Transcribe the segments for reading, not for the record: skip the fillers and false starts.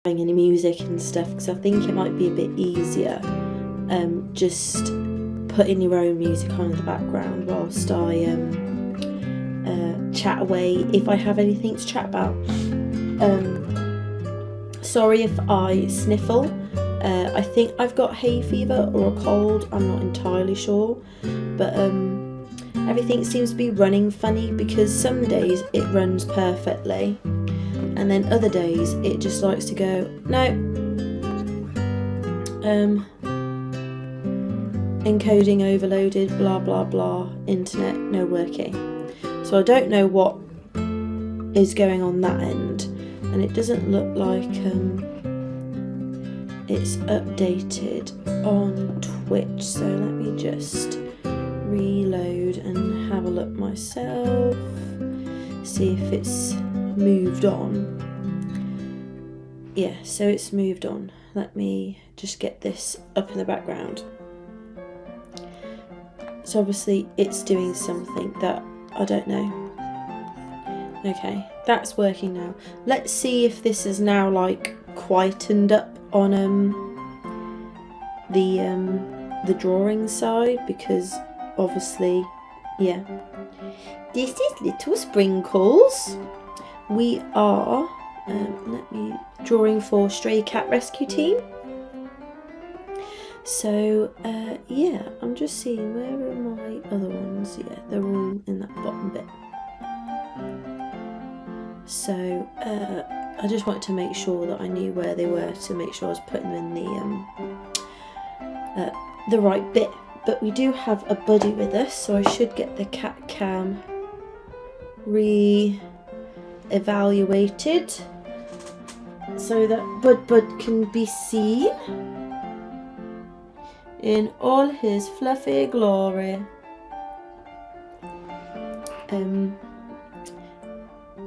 any music and stuff, because I think it might be a bit easier just putting your own music on in the background whilst I chat away if I have anything to chat about. Sorry if I sniffle. I think I've got hay fever or a cold, I'm not entirely sure, but everything seems to be running funny, because some days it runs perfectly and then other days it just likes to go, no, encoding overloaded, blah blah blah, internet no working. So I don't know what is going on that end, and it doesn't look like it's updated on Twitch, so let me just reload and have a look myself, see if it's moved on. Yeah, so it's moved on. Let me just get this up in the background. So obviously it's doing something that I don't know. Okay, that's working now. Let's see if this is now like quietened up on the drawing side, because obviously, yeah. This is Little Sprinkles. We are drawing for Stray Cat Rescue Team. So yeah, I'm just seeing, where are my other ones? Yeah, they're all in that bottom bit. So I just wanted to make sure that I knew where they were, to make sure I was putting them in the right bit. But we do have a buddy with us, so I should get the cat cam re-evaluated so that Bud can be seen in all his fluffy glory.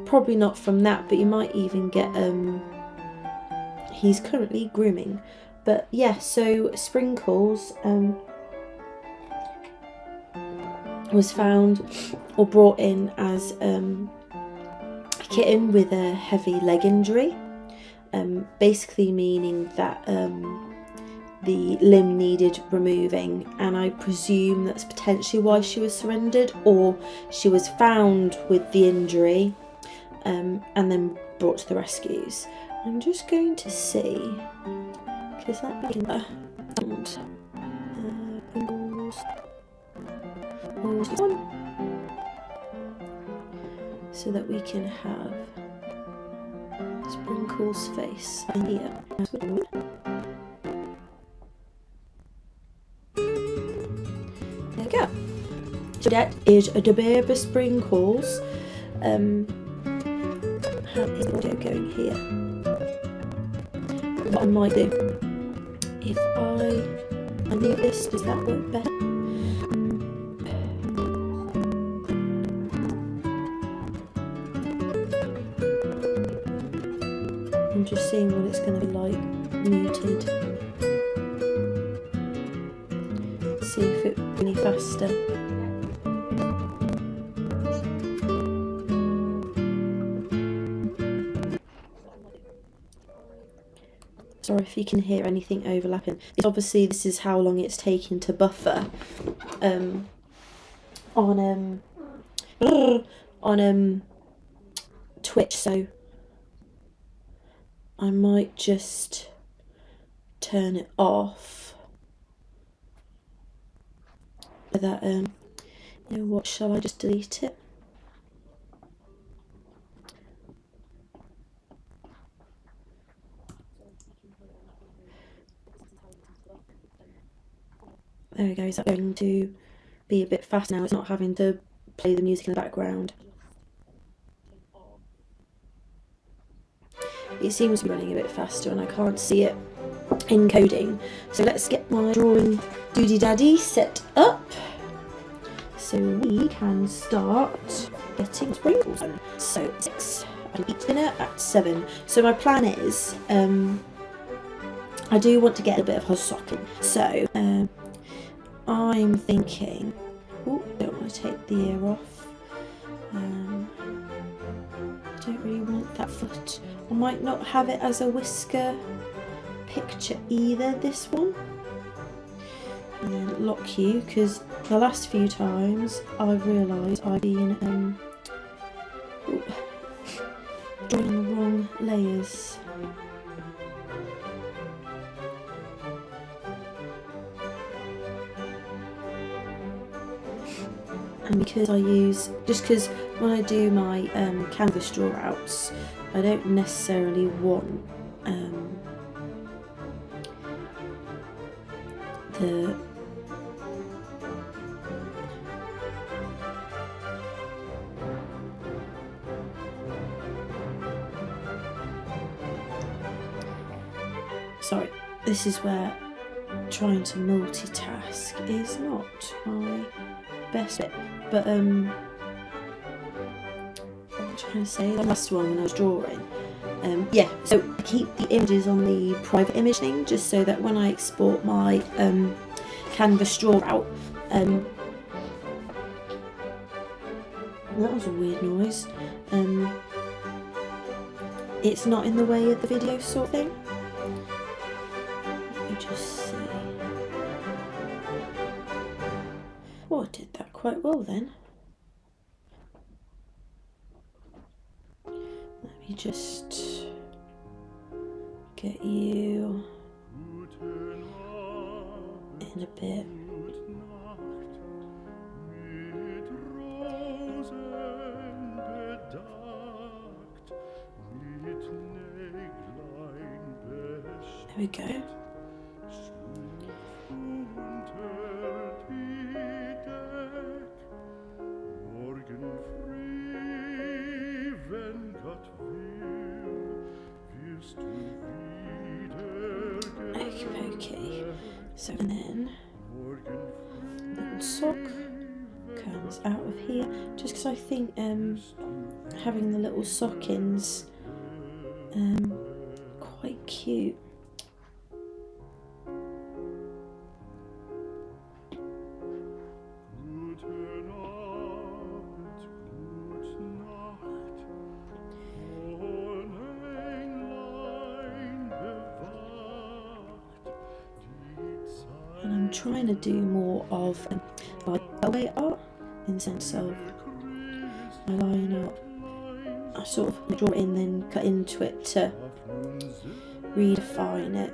Probably not from that, but you might even get he's currently grooming. But yeah, so Sprinkles was found or brought in as a kitten with a heavy leg injury, basically meaning that the limb needed removing, and I presume that's potentially why she was surrendered, or she was found with the injury and then brought to the rescues. I'm just going to see, because that so that we can have Sprinkles' face in here. There we go. So that is a baby Sprinkles. How is the audio going here? What I might do, if I move this, does that work better? I'm just seeing what it's going to be like muted. See if it's any faster. Sorry if you can hear anything overlapping. It's obviously, this is how long it's taking to buffer on Twitch, so I might just turn it off. That you know what, shall I just delete it? There we go. Is that going to be a bit fast now? It's not having to play the music in the background. It seems to be running a bit faster and I can't see it encoding. So let's get my drawing doody daddy set up so we can start getting Sprinkles on. So 6, I eat dinner at 7. So my plan is I do want to get a bit of hot socking. So I'm thinking, oh, don't want to take the ear off. don't really want that foot. I might not have it as a whisker picture either, this one. And then lock you, because the last few times I've realised I've been drawing the wrong layers. And because I use, just because when I do my canvas draw outs, I don't necessarily want the sorry, this is where trying to multitask is not my best bit, but what I'm trying to say, the last one when I was drawing, yeah, so I keep the images on the private image thing just so that when I export my canvas draw out, that was a weird noise, it's not in the way of the video sort of thing. Let me just see. Oh, I did that quite well then. Let me just get you in a bit. There we go. Okay, so and then little sock comes out of here, just because I think having the little sockings quite cute. And I'm trying to do more of like away art in the sense of I line up, I sort of draw it in, then cut into it to redefine it.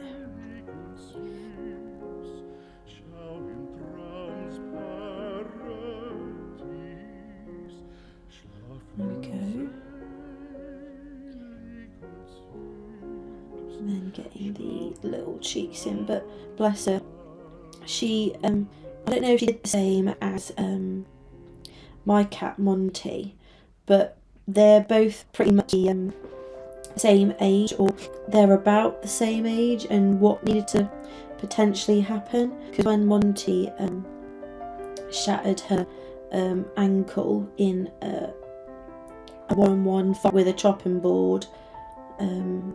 There we go. And then getting the little cheeks in, but bless her, she I don't know if she did the same as my cat Monty, but they're both pretty much the same age, or they're about the same age, and what needed to potentially happen, because when Monty shattered her ankle in a 1-on-1 fight with a chopping board, and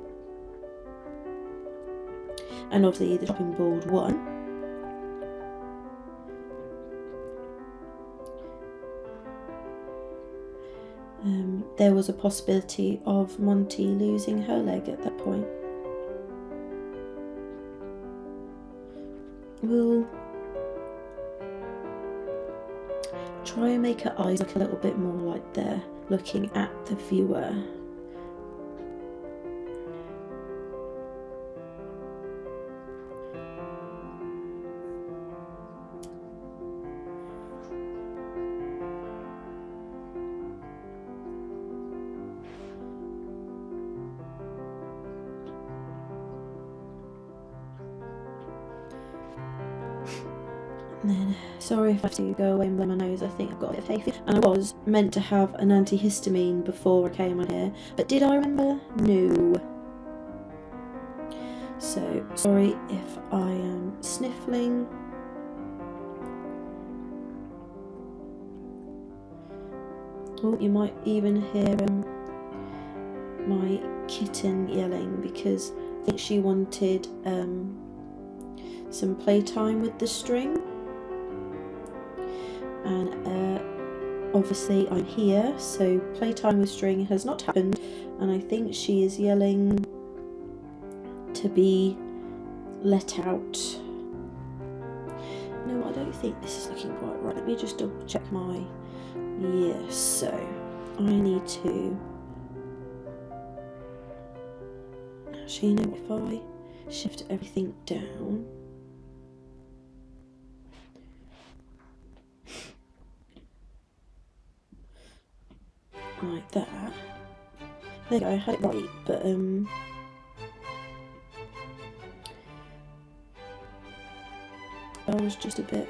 obviously the chopping board won. There was a possibility of Monty losing her leg at that point. We'll try and make her eyes look a little bit more like they're looking at the viewer. And then, sorry if I have to go away and blow my nose, I think I've got a bit of hay fever. And I was meant to have an antihistamine before I came on here, but did I remember? No. So, sorry if I am sniffling. Oh, you might even hear my kitten yelling, because I think she wanted some playtime with the string. And obviously I'm here, so playtime with string has not happened, and I think she is yelling to be let out. No, I don't think this is looking quite right. Let me just double check my... Yes, so I need to... Actually, you know, if I shift everything down... like that. There you go, I had it right, but I was just a bit...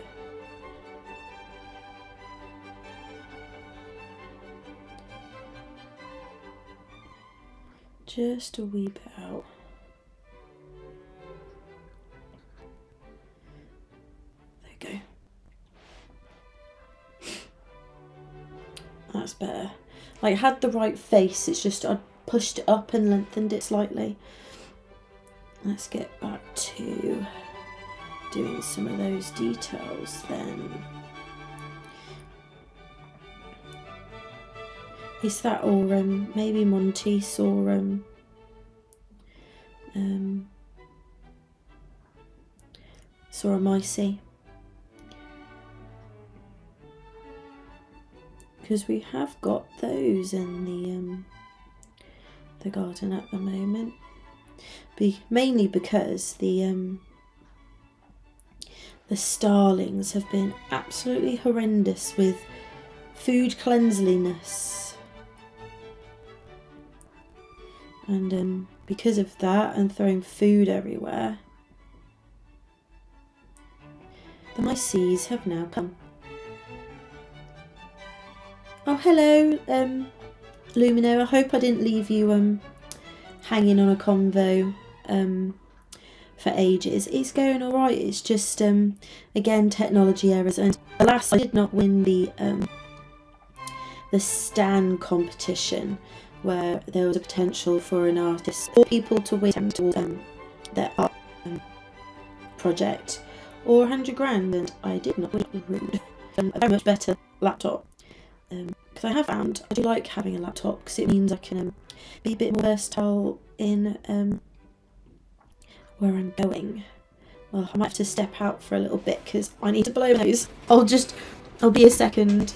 just a wee bit out. There you go. That's better. Like, I had the right face, it's just I pushed it up and lengthened it slightly. Let's get back to doing some of those details then. Is that or maybe Montes or Soramicey? Because we have got those in the garden at the moment. Mainly because the starlings have been absolutely horrendous with food cleanliness, and because of that and throwing food everywhere, the mices have now come. Oh, hello, Lumino. I hope I didn't leave you hanging on a convo for ages. It's going all right. It's just again, technology errors, and alas, I did not win the Stan competition, where there was a potential for an artist or people to win towards their art project or 100 grand, and I did not win. Rude. A very much better laptop. Because I have found I do like having a laptop, because it means I can be a bit more versatile in where I'm going. Well, I might have to step out for a little bit because I need to blow my nose. I'll be a second.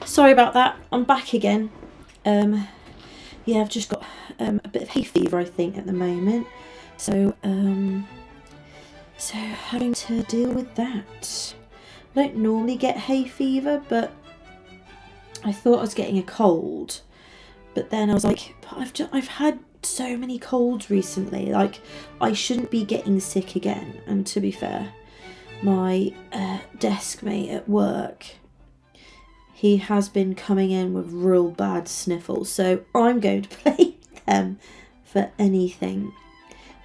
Sorry about that. I'm back again. Yeah, I've just got a bit of hay fever, I think, at the moment. So having to deal with that. I don't normally get hay fever, but I thought I was getting a cold. But then I was like, I've had so many colds recently. Like, I shouldn't be getting sick again. And to be fair, my desk mate at work, he has been coming in with real bad sniffles, so I'm going to blame them for anything.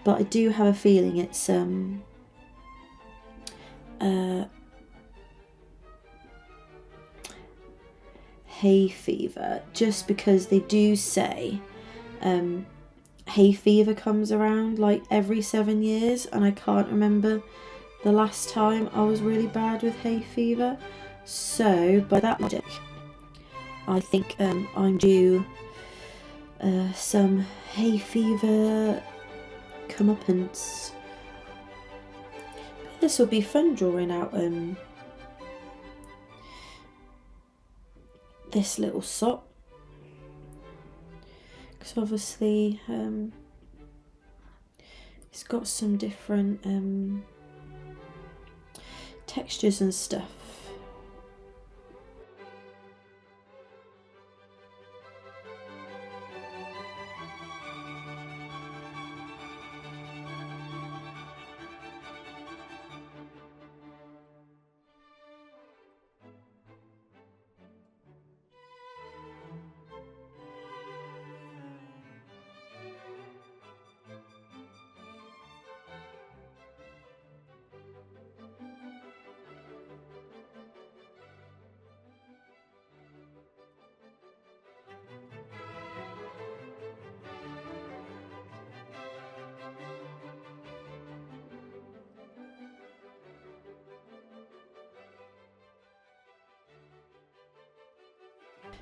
But I do have a feeling it's hay fever, just because they do say hay fever comes around like every 7 years, and I can't remember the last time I was really bad with hay fever. So by that logic, I think I'm due some hay fever comeuppance. This will be fun drawing out this little sock, because obviously it's got some different textures and stuff.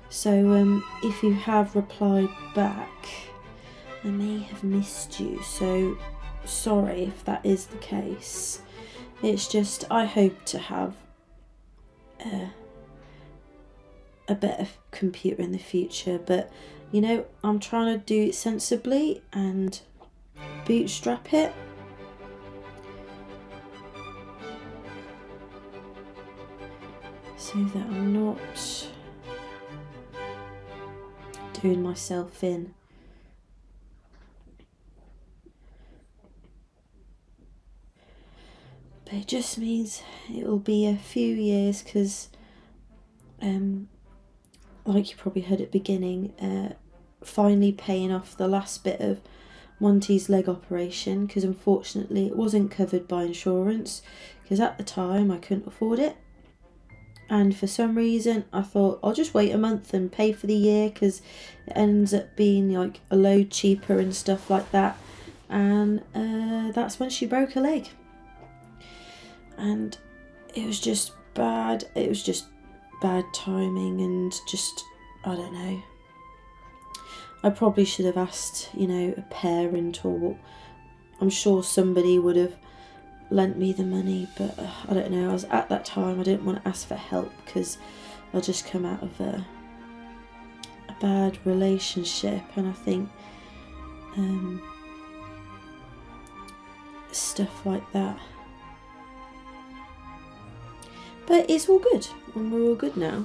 So if you have replied back, I may have missed you, so sorry if that is the case. It's just I hope to have a better computer in the future, but you know, I'm trying to do it sensibly and bootstrap it. So that I'm not doing myself in. But it just means it'll be a few years, because like you probably heard at the beginning, finally paying off the last bit of Monty's leg operation, because unfortunately it wasn't covered by insurance, because at the time I couldn't afford it. And for some reason I thought I'll just wait a month and pay for the year, because it ends up being like a load cheaper and stuff like that. And that's when she broke her leg. And it was just bad. It was just bad timing, and just, I don't know. I probably should have asked, you know, a parent, or I'm sure somebody would have lent me the money, but I don't know. I was at that time, I didn't want to ask for help, because I'll just come out of a bad relationship, and I think stuff like that. But it's all good, and we're all good now.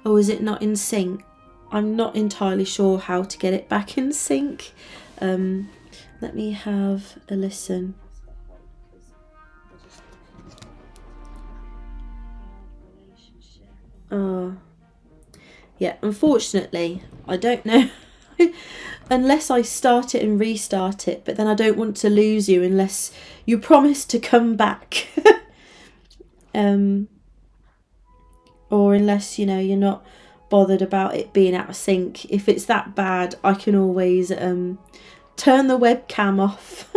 Oh, is it not in sync? I'm not entirely sure how to get it back in sync. Let me have a listen. Yeah, unfortunately, I don't know. Unless I start it and restart it, but then I don't want to lose you unless you promise to come back. Or unless, you know, you're not bothered about it being out of sync. If it's that bad, I can always turn the webcam off.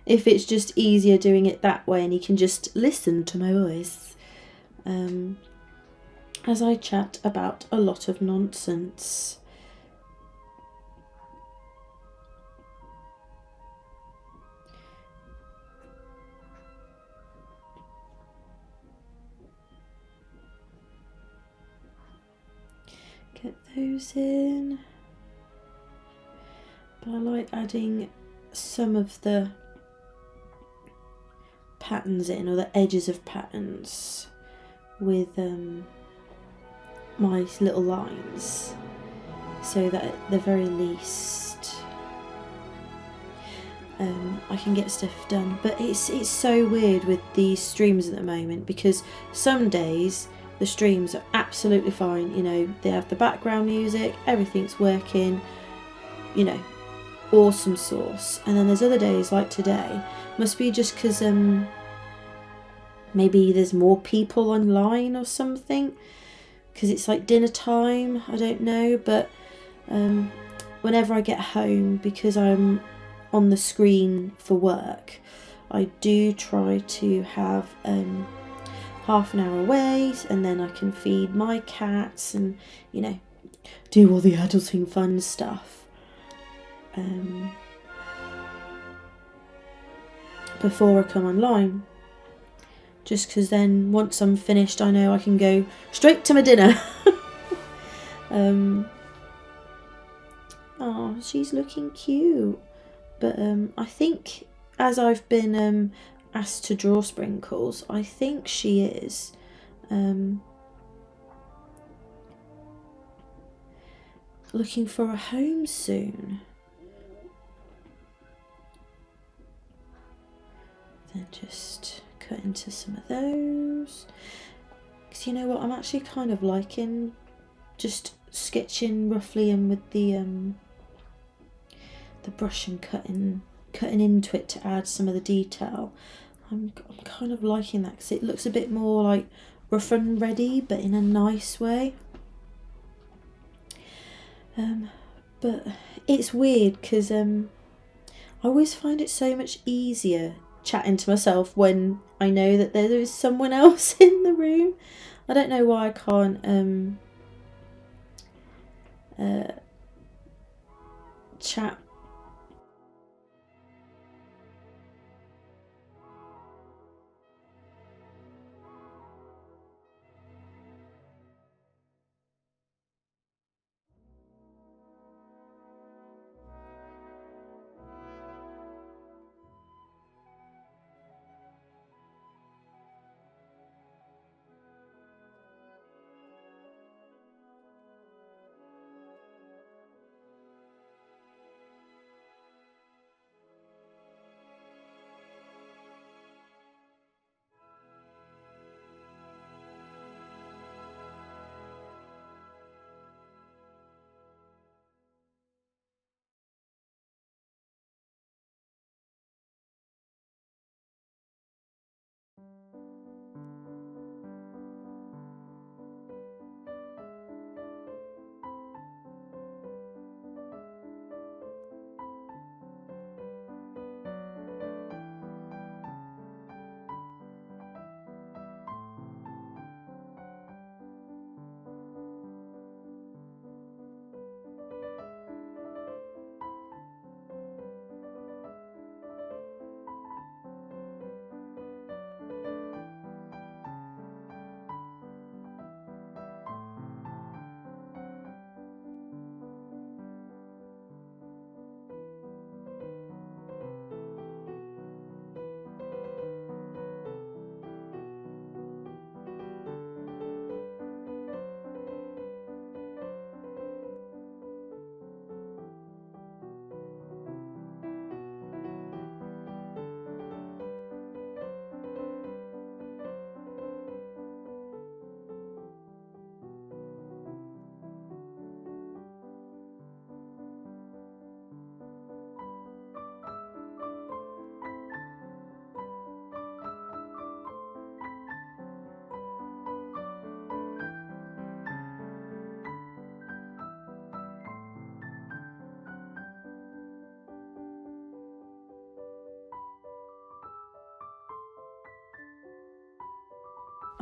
If it's just easier doing it that way, and you can just listen to my voice as I chat about a lot of nonsense. Get those in. But I like adding some of the patterns in, or the edges of patterns, with my little lines, so that at the very least I can get stuff done. But it's so weird with these streams at the moment, because some days the streams are absolutely fine, you know, they have the background music, everything's working, you know, awesome sauce. And then there's other days like today, must be just because maybe there's more people online or something, because it's like dinner time, I don't know. But whenever I get home, because I'm on the screen for work, I do try to have half an hour away, and then I can feed my cats and, you know, do all the adulting fun stuff before I come online, just because then once I'm finished, I know I can go straight to my dinner. Oh, she's looking cute. But I think, as I've been asked to draw Sprinkles, I think she is looking for a home soon. Then just cut into some of those, because you know what, I'm actually kind of liking just sketching roughly in with the brush and cutting into it to add some of the detail. I'm kind of liking that, because it looks a bit more like rough and ready, but in a nice way. But it's weird, because I always find it so much easier chatting to myself when I know that there is someone else in the room. I don't know why I can't chat.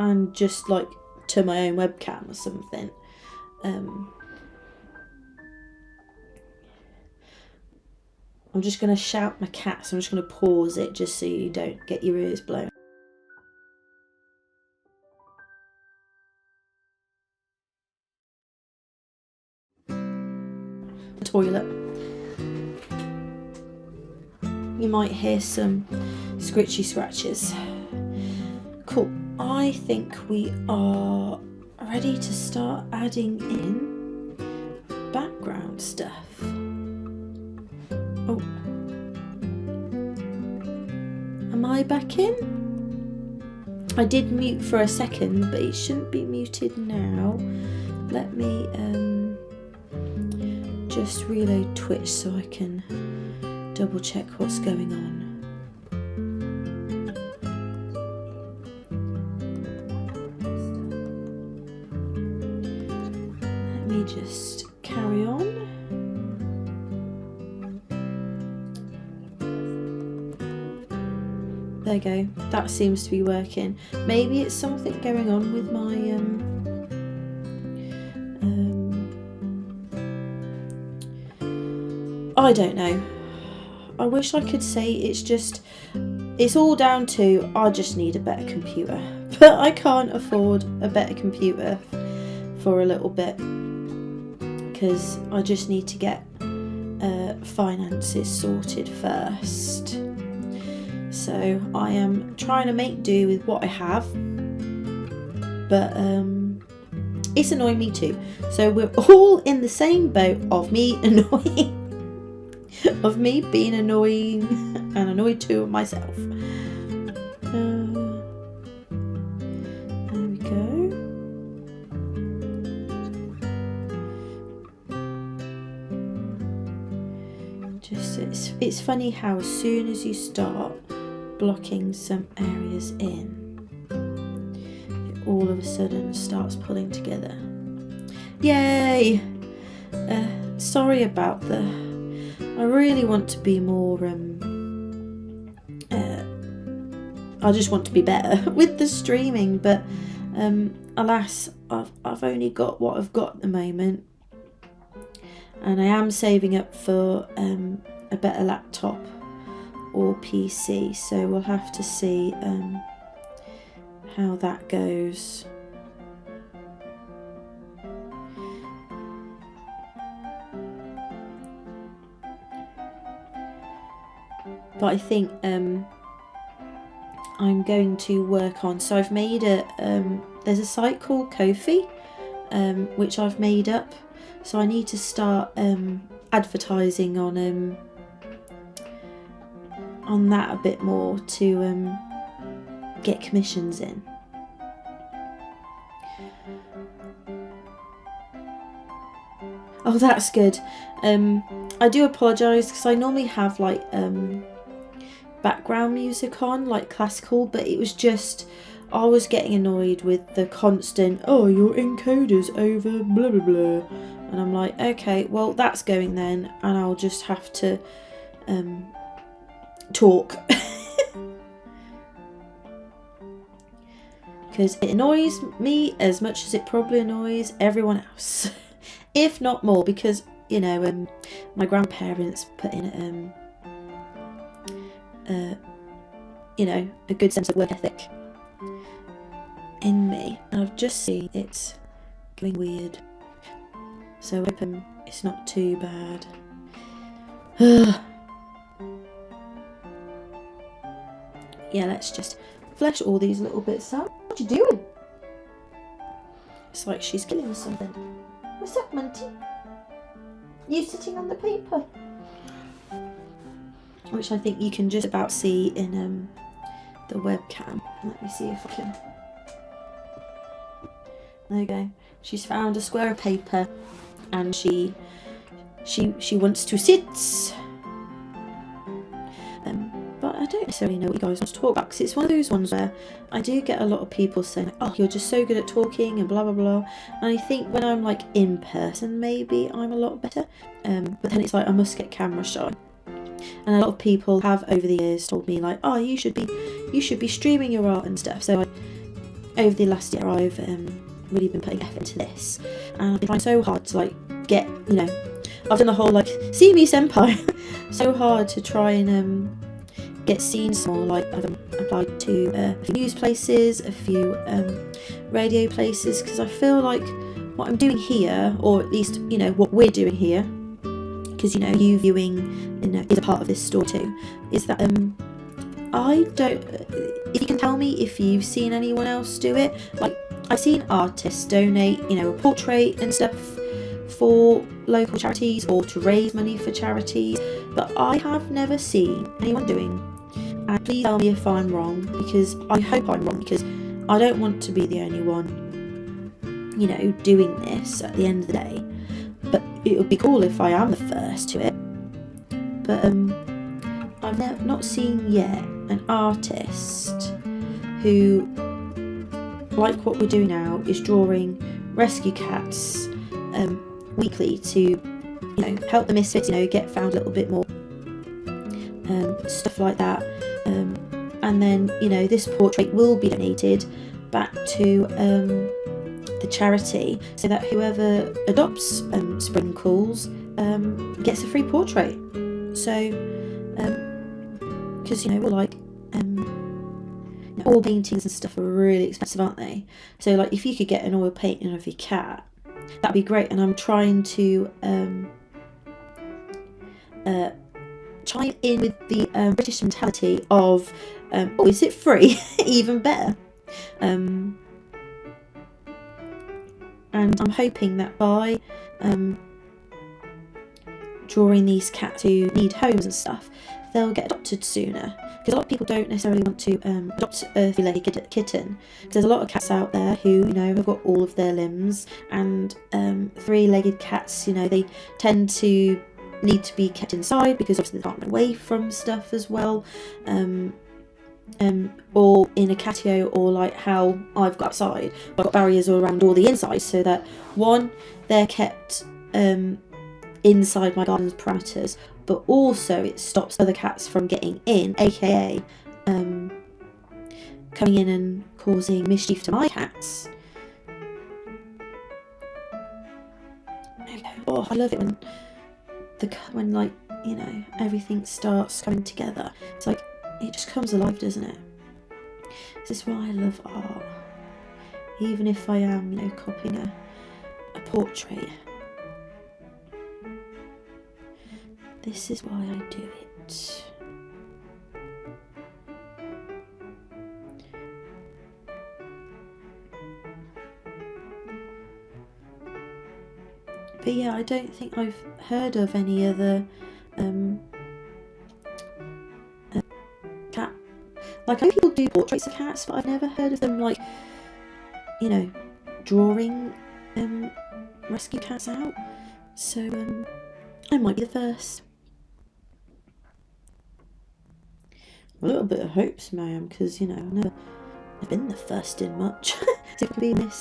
And just like to my own webcam or something. I'm just going to shout my cat, so I'm just going to pause it just so you don't get your ears blown. Toilet. You might hear some scritchy scratches. Cool. I think we are ready to start adding in background stuff. Oh. Am I back in? I did mute for a second, but it shouldn't be muted now. Let me just reload Twitch so I can double check what's going on. Let me just carry on. There you go, that seems to be working. Maybe it's something going on with my I don't know. I wish I could say it's all down to I just need a better computer. But I can't afford a better computer for a little bit because I just need to get finances sorted first. So I am trying to make do with what I have, but it's annoying me too. So we're all in the same boat of me annoying, of me being annoying and annoyed too of myself. There we go. Just it's funny how as soon as you start blocking some areas in, it all of a sudden starts pulling together. Yay! Sorry about I really want to be more I just want to be better with the streaming, but alas, I've only got what I've got at the moment, and I am saving up for a better laptop or PC, so we'll have to see how that goes. But I think I'm going to work on, so I've made there's a site called Ko-fi, which I've made up, so I need to start advertising on that a bit more to get commissions in. Oh, that's good. I do apologise because I normally have like background music on, like classical, but it was just I was getting annoyed with the constant, oh, your encoder's over blah blah blah, and I'm like, okay, well that's going then, and I'll just have to talk because it annoys me as much as it probably annoys everyone else, if not more, because you know my grandparents put in you know, a good sense of work ethic in me, and I've just seen it's going weird, so I hope it's not too bad. Yeah, let's just flesh all these little bits out. What you doing? It's like she's killing something. What's up, Munty? You sitting on the paper? Which I think you can just about see in the webcam. Let me see if I can. There you go. She's found a square of paper, and she wants to sit. But I don't necessarily know what you guys want to talk about, because it's one of those ones where I do get a lot of people saying, oh, you're just so good at talking and blah blah blah, and I think when I'm like in person maybe I'm a lot better, but then it's like I must get camera shy. And a lot of people have over the years told me like, oh, you should be streaming your art and stuff. So over the last year I've really been putting effort into this, and I've been trying so hard to like get, you know, I've done the whole like see me senpai so hard to try and get seen more. Like I've applied to a few news places, a few radio places, because I feel like what I'm doing here, or at least you know what we're doing here, because you know you viewing, you know, is a part of this story too, is that I don't, if you can tell me if you've seen anyone else do it, like I've seen artists donate, you know, a portrait and stuff for local charities or to raise money for charities, but I have never seen anyone doing. And please tell me if I'm wrong, because I hope I'm wrong, because I don't want to be the only one, you know, doing this at the end of the day. But it would be cool if I am the first to it. But I've not seen yet an artist who, like what we're doing now, is drawing rescue cats weekly to, you know, help the misfits, you know, get found a little bit more, stuff like that. And then, you know, this portrait will be donated back to the charity, so that whoever adopts Sprinkles gets a free portrait. So, because you know, we're like, oil paintings and stuff are really expensive, aren't they? So, like, if you could get an oil painting of your cat, that'd be great. And I'm trying to chime in with the British mentality of, oh, is it free? Even better. And I'm hoping that by drawing these cats who need homes and stuff, they'll get adopted sooner. Because a lot of people don't necessarily want to adopt a three-legged kitten. Because there's a lot of cats out there who, you know, have got all of their limbs, and three-legged cats, you know, they tend to need to be kept inside because obviously they can't run away from stuff as well. Or in a catio, or like how I've got outside, I've got barriers all around all the insides, so that one, they're kept inside my garden's parameters, but also it stops other cats from getting in, aka coming in and causing mischief to my cats. Oh, I love it when like, you know, everything starts coming together. It's like, it just comes alive, doesn't it? This is why I love art. Even if I am, you know, copying a portrait. This is why I do it. But yeah, I don't think I've heard of any other cat. Like, I know people do portraits of cats, but I've never heard of them, like, you know, drawing rescue cats out. So I might be the first. A little bit of hopes, ma'am, because, you know, I've never been the first in much. So if I can be in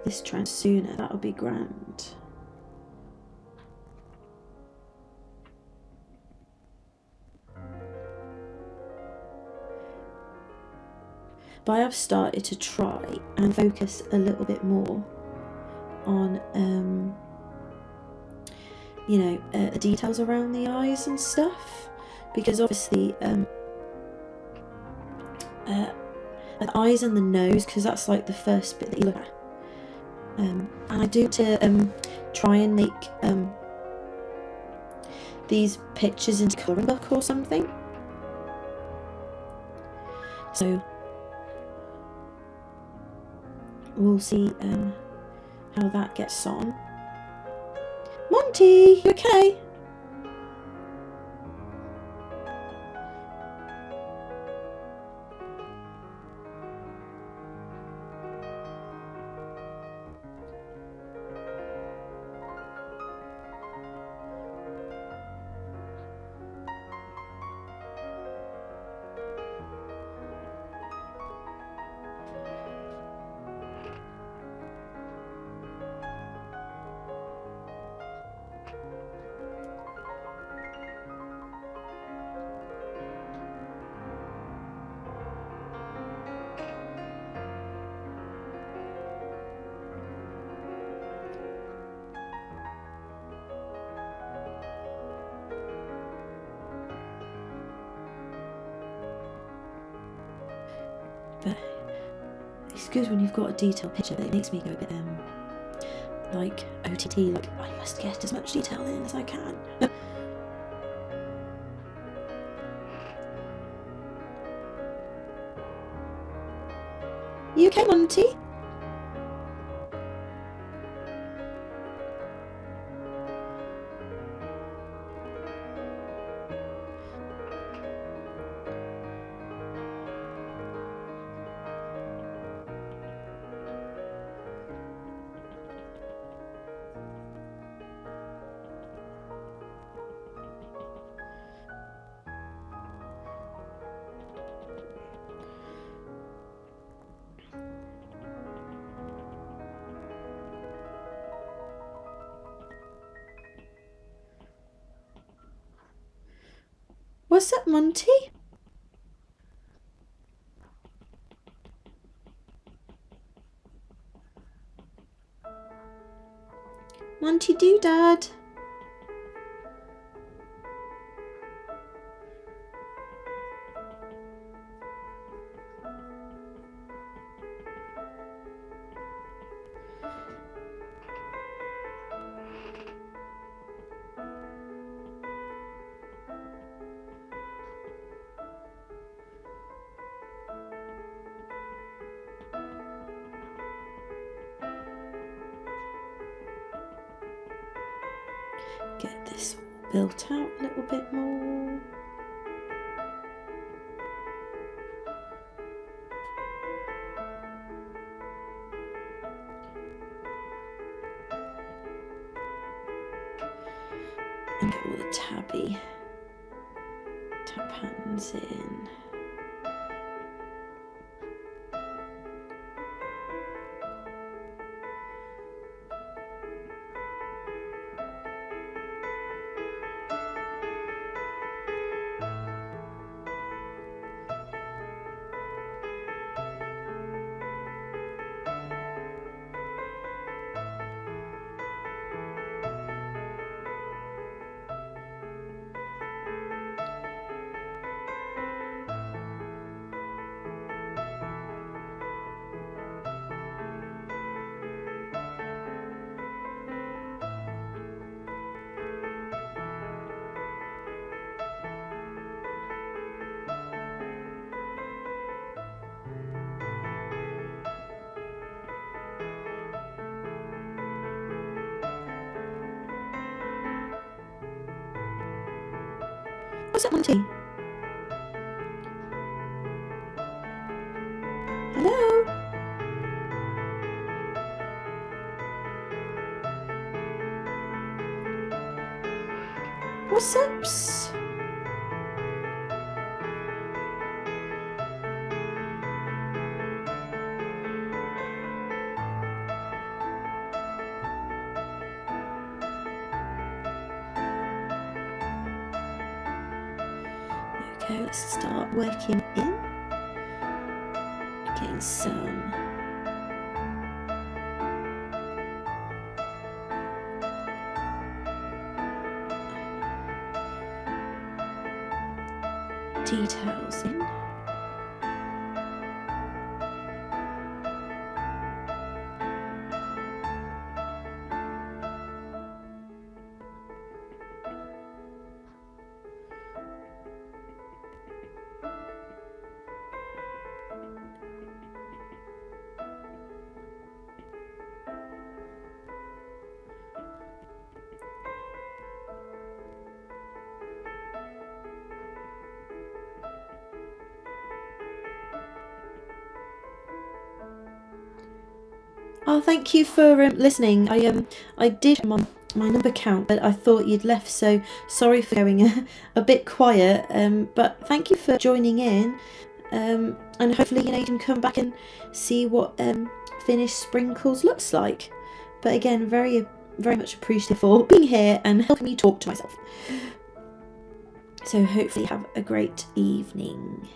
this trend sooner, that would be grand. But I have started to try and focus a little bit more on, you know, the details around the eyes and stuff. Because obviously, the eyes and the nose, because that's like the first bit that you look at. And I do to try and make these pictures into colouring book or something. So we'll see how that gets on. Monty, you okay? But it's good when you've got a detailed picture, but it makes me go a bit like OTT, like I must get as much detail in as I can. You okay, Monty? What's up, Monty? Monty Doodad. Get this built out a little bit more. And get all the tap patterns in. What's up, Monty? Hello? What's ups? Okay, let's start working in. Getting some details in. Oh, thank you for listening. I did my number count, but I thought you'd left, so sorry for going a bit quiet. But thank you for joining in. And hopefully, you can come back and see what finished sprinkles looks like. But again, very much appreciative for being here and helping me talk to myself. So hopefully have a great evening.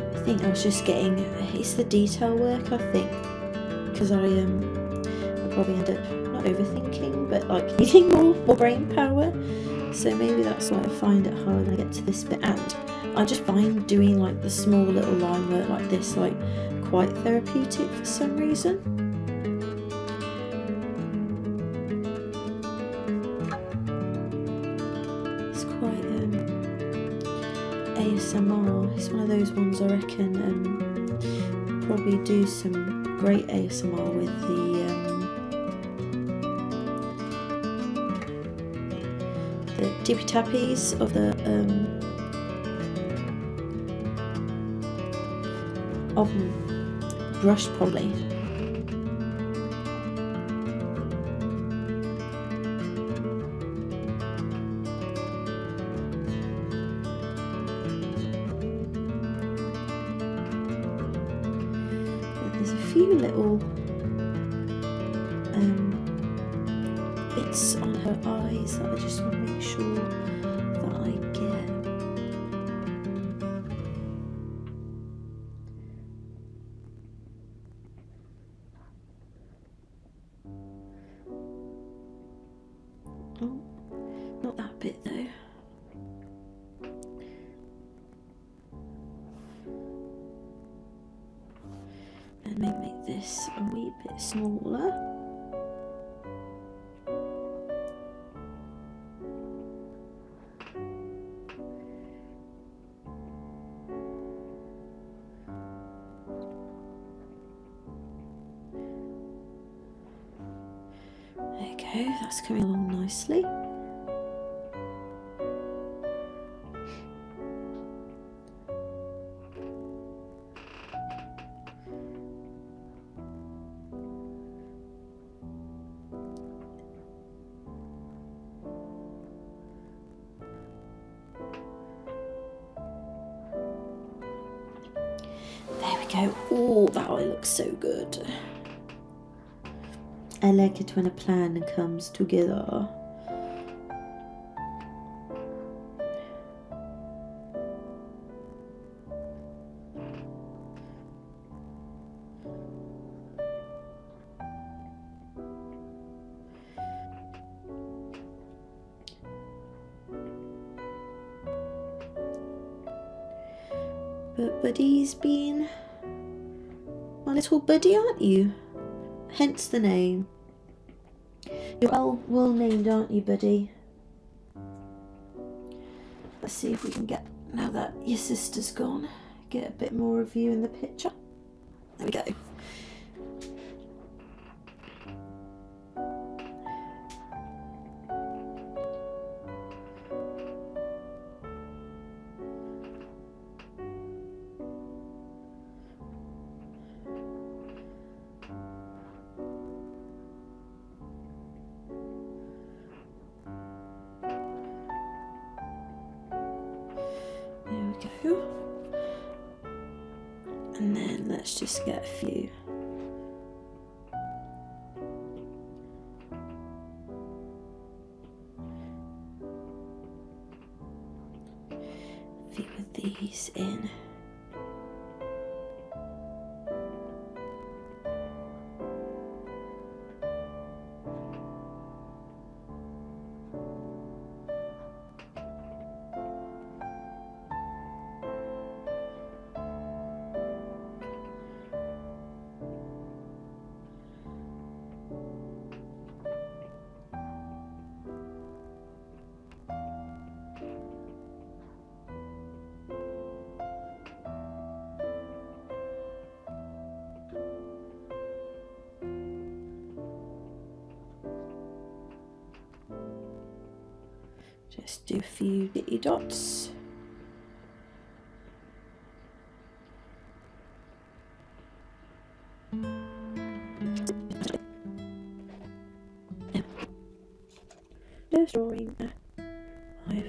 I think I was just getting, it's the detail work, I think, because I probably end up not overthinking, but like needing more brain power. So maybe that's why I find it hard when I get to this bit. And I just find doing like the small little line work like this like quite therapeutic for some reason. It's quite ASMR. It's one of those ones I reckon probably do some great ASMR with the tippy tappies of the brush probably. There's a few little bits on her eyes that I just want to make sure that I get. Oh, not that bit though. And maybe make this a wee bit smaller. There you go, that's coming along nicely. There we go. Oh, that eye looks so good. I like it when a plan comes together. But Buddy's been my little buddy, aren't you? Hence the name. You're well named, aren't you, Buddy? Let's see if we can get, now that your sister's gone, get a bit more of you in the picture. There we go. Go. And then let's just get a few. A few of these in. Just do a few bitty dots. Just drawing a 5.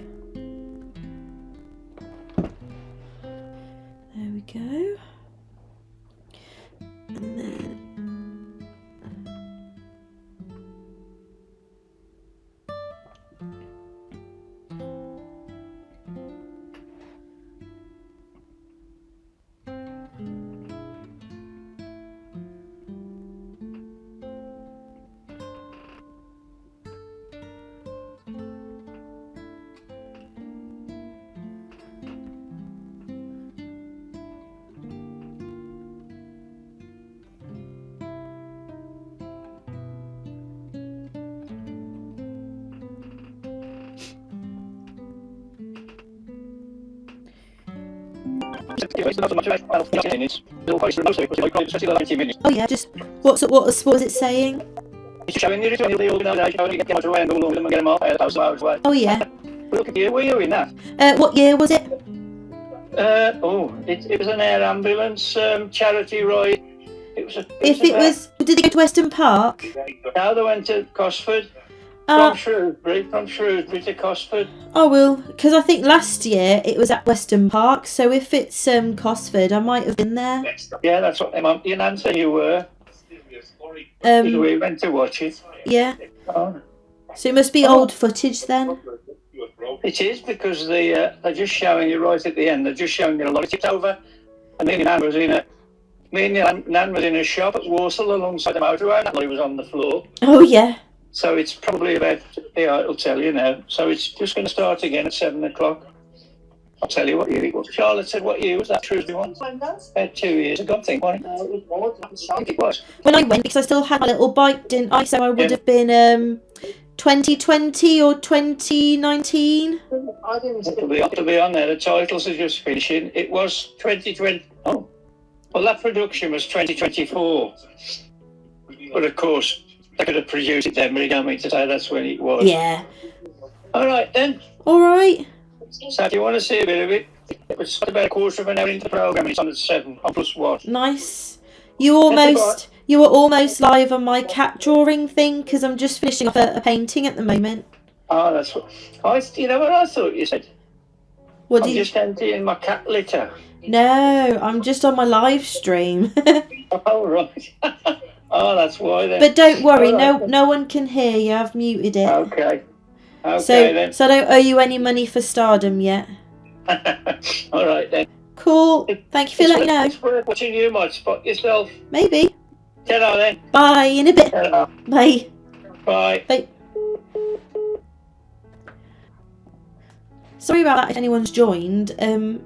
There we go. And then oh yeah, just what was it saying? Oh yeah. Look, were you in that? What year was it? It was an air ambulance charity ride. Did they go to Weston Park? Now they went to Cosford. From Shrewsbury to Cosford. Oh well, because I think last year it was at Weston Park, so if it's Cosford, I might have been there. Yeah, that's what your nan said you were. We went to watch it. Yeah. Oh. So it must be old footage then. It is, because they're just showing you right at the end. They're just showing you a lot of tips over. And me and Nan was in a shop at Walsall alongside the motorway, and that lorry was on the floor. Oh yeah. So it's probably about, it'll tell you now. So it's just going to start again at 7 o'clock. I'll tell you what year it was. Charlotte said, what year was that Tuesday one? About 2 years ago, I think, wasn't it? I think it was. When I went, because I still had my little bike, didn't I? So I would have been 2020 or 2019. It'll be on there. The titles are just finishing. It was 2020. Oh, well, that production was 2024. But of course, they could have produced it then, but you don't mean to say that's when it was. Yeah. All right, then. All right. So if you want to see a bit of it, it was about a quarter of an hour into the programme. It's on at 7, on +1. Nice. You were almost live on my cat drawing thing, because I'm just finishing off a painting at the moment. Oh, that's what... you know what I thought you said? I'm just emptying my cat litter. No, I'm just on my live stream. Oh, right. Oh, that's why then. But don't worry, no one can hear you. I've muted it. Okay. Then. So I don't owe you any money for Stardom yet. All right then. Cool. Thank you for letting me know. It's worth watching. You might spot yourself. Maybe. Ta-ra then. Bye. In a bit. Ta-ra. Bye. Bye. Bye. Sorry about that if anyone's joined.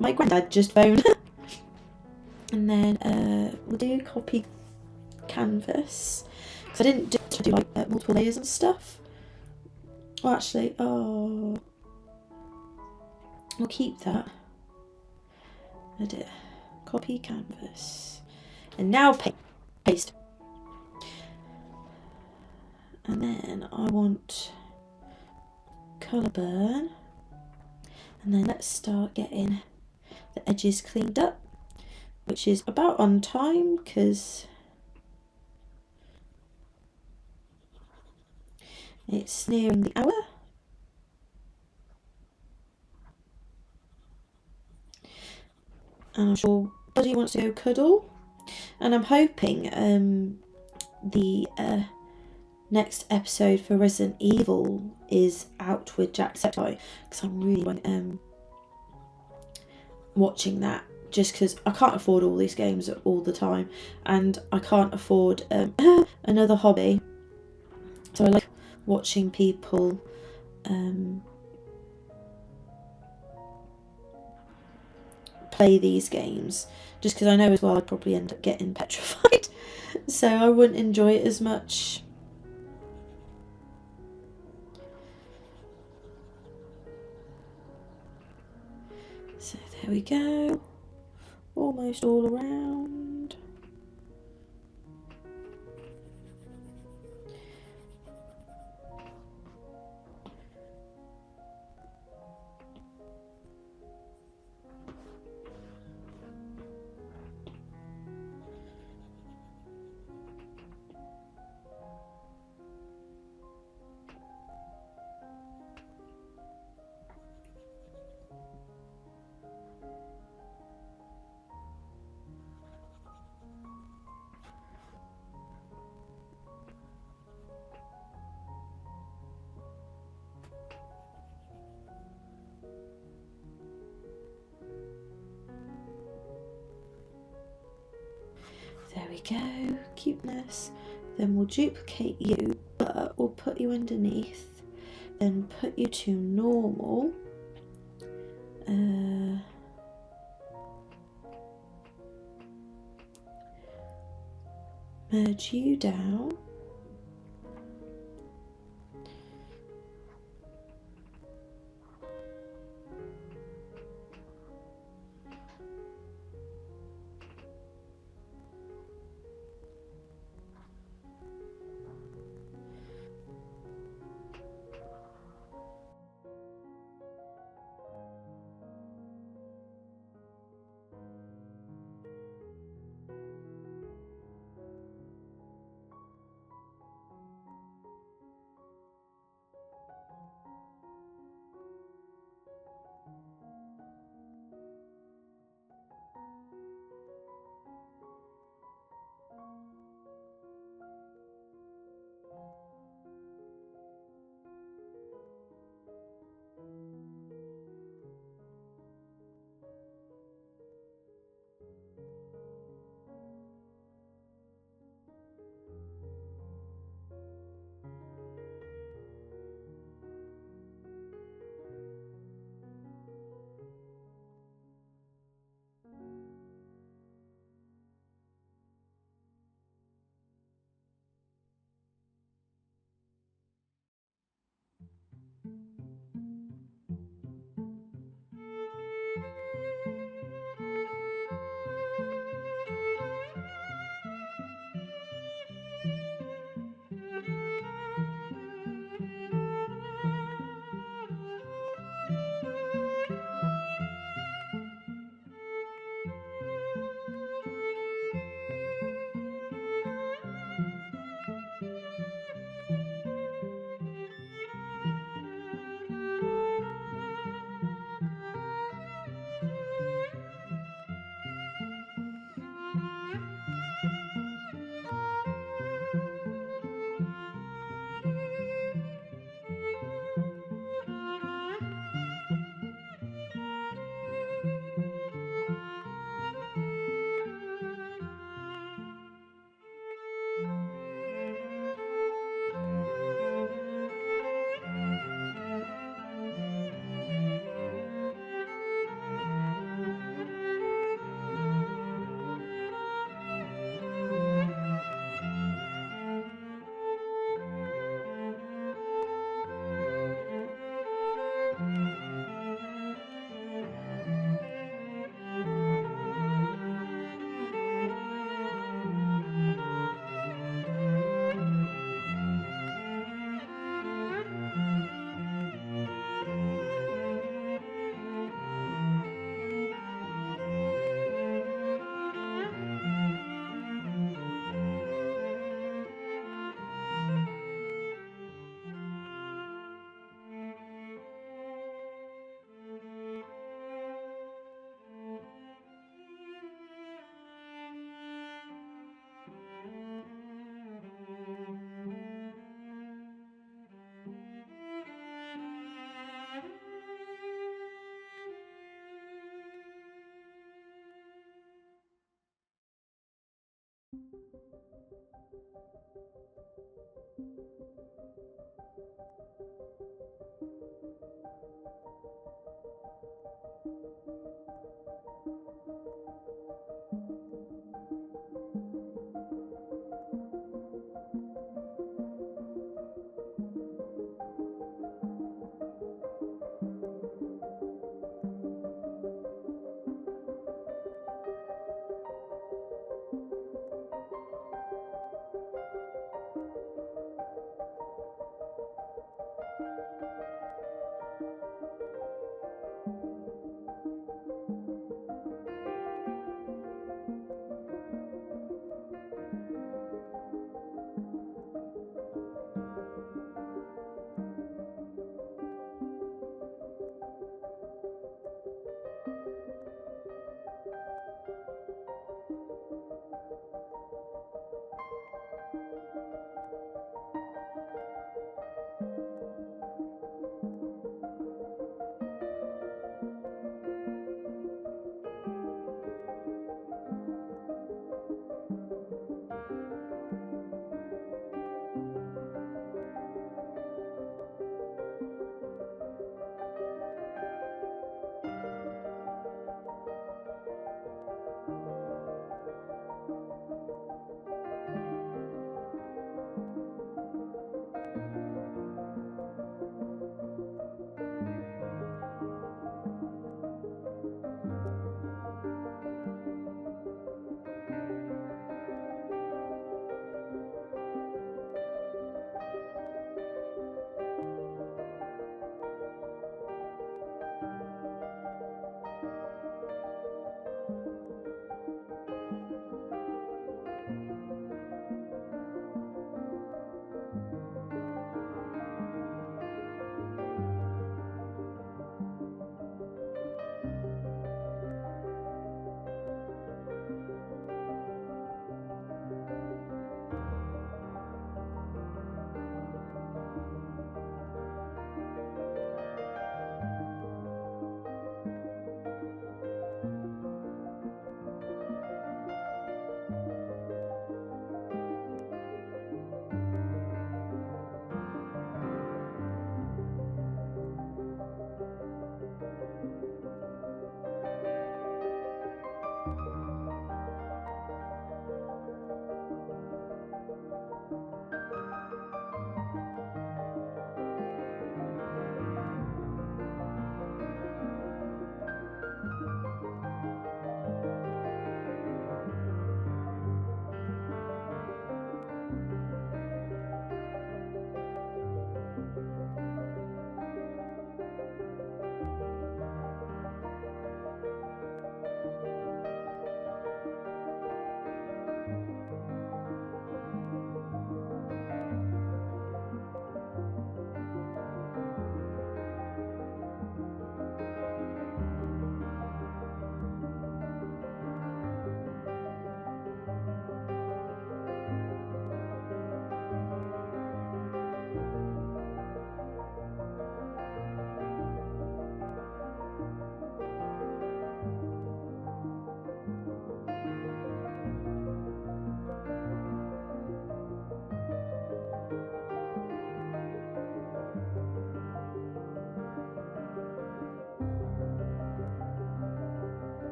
My granddad just phoned. And then we'll do copy canvas, because I didn't do like multiple layers and stuff. Well, actually, oh, we'll keep that. Edit, copy canvas, and now paste. And then I want colour burn, and then let's start getting the edges cleaned up, which is about on time because it's nearing the hour. And I'm sure Buddy wants to go cuddle, and I'm hoping the next episode for Resident Evil is out with Jacksepticeye, because I'm really watching that, just because I can't afford all these games all the time, and I can't afford another hobby, so I like watching people play these games, just because I know as well I'd probably end up getting petrified, so I wouldn't enjoy it as much. So there we go, almost all around. There we go, cuteness. Then we'll duplicate you, but we'll put you underneath, then put you to normal. Merge you down.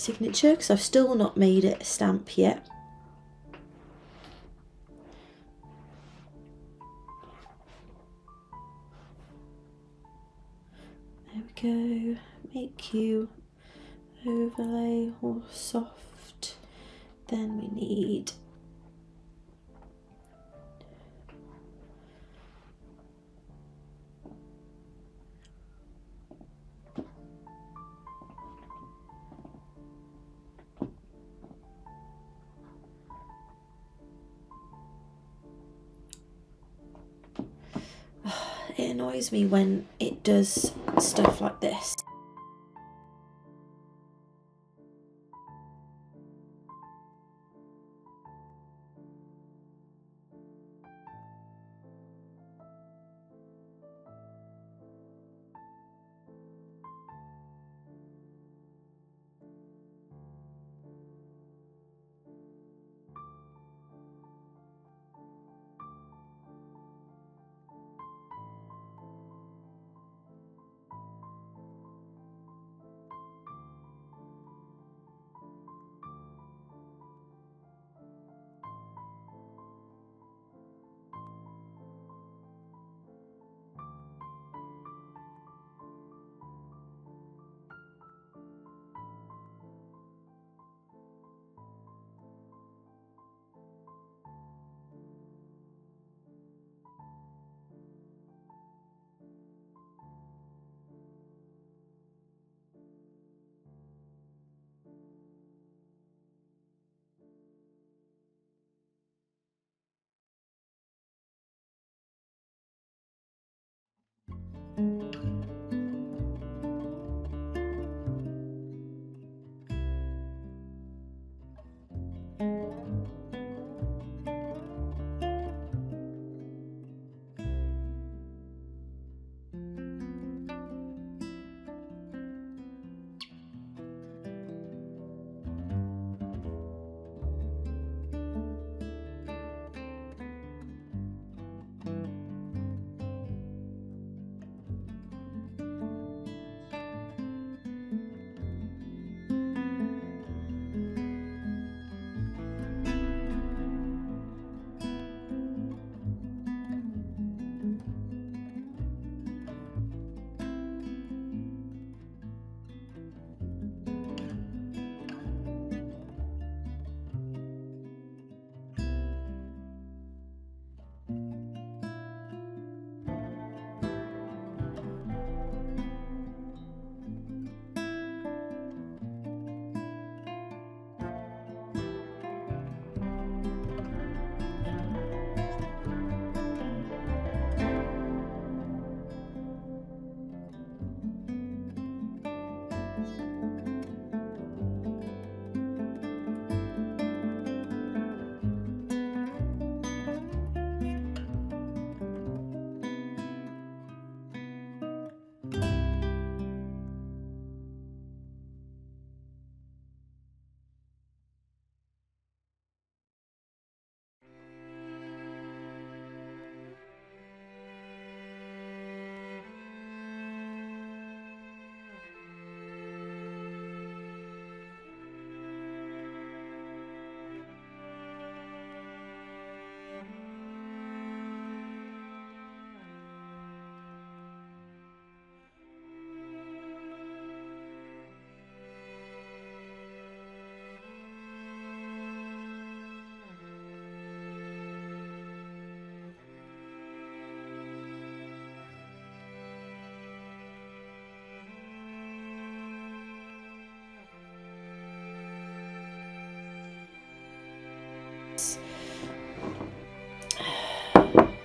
signature, because I've still not made it a stamp yet. There we go. Make you overlay or soft. Then we need it annoys me when it does stuff like this.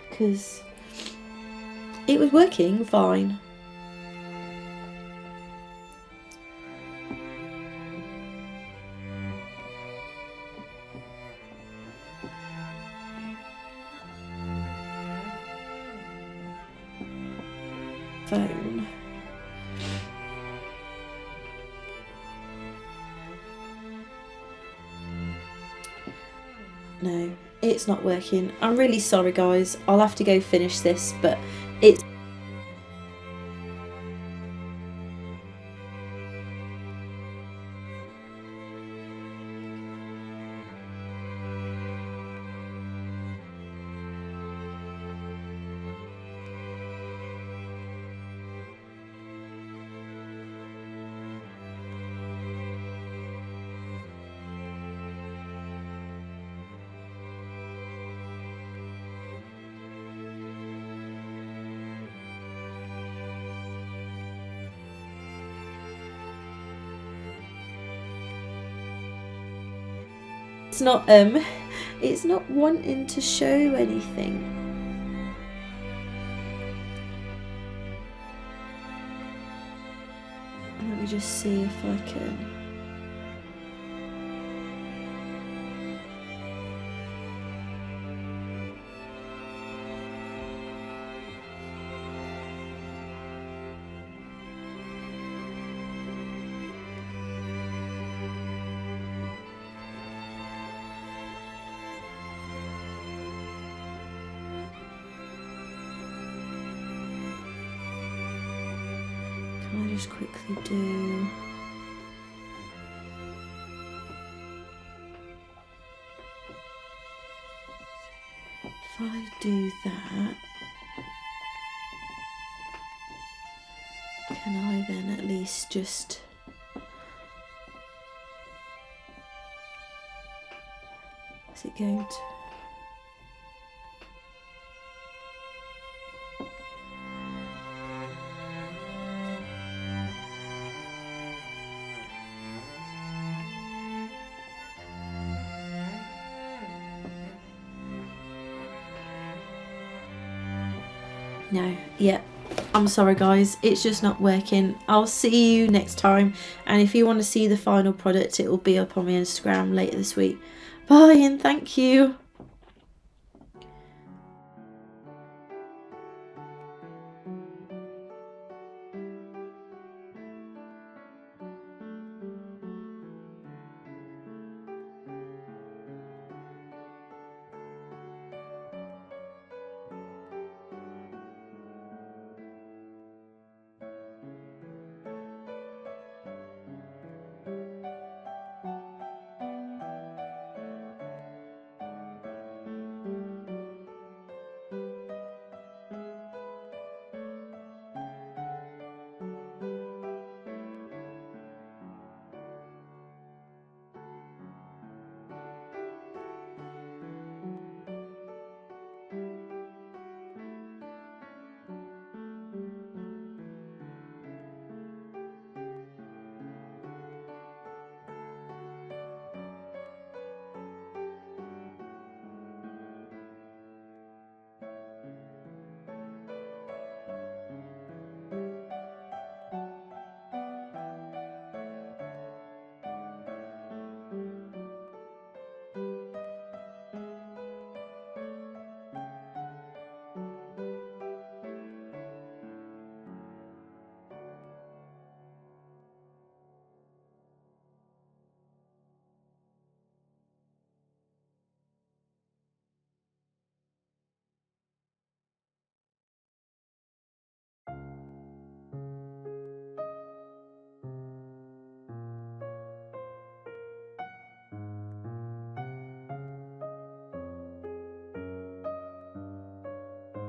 Because it was working fine. Phone. No, it's not working. I'm really sorry guys, I'll have to go finish this, but it's it's not wanting to show anything. Let me just see if I can. Can I just quickly do... If I do that, can I then at least just... Is it going to... No, yeah, I'm sorry guys, it's just not working. I'll see you next time, and if you want to see the final product, it will be up on my Instagram later this week. Bye and thank you.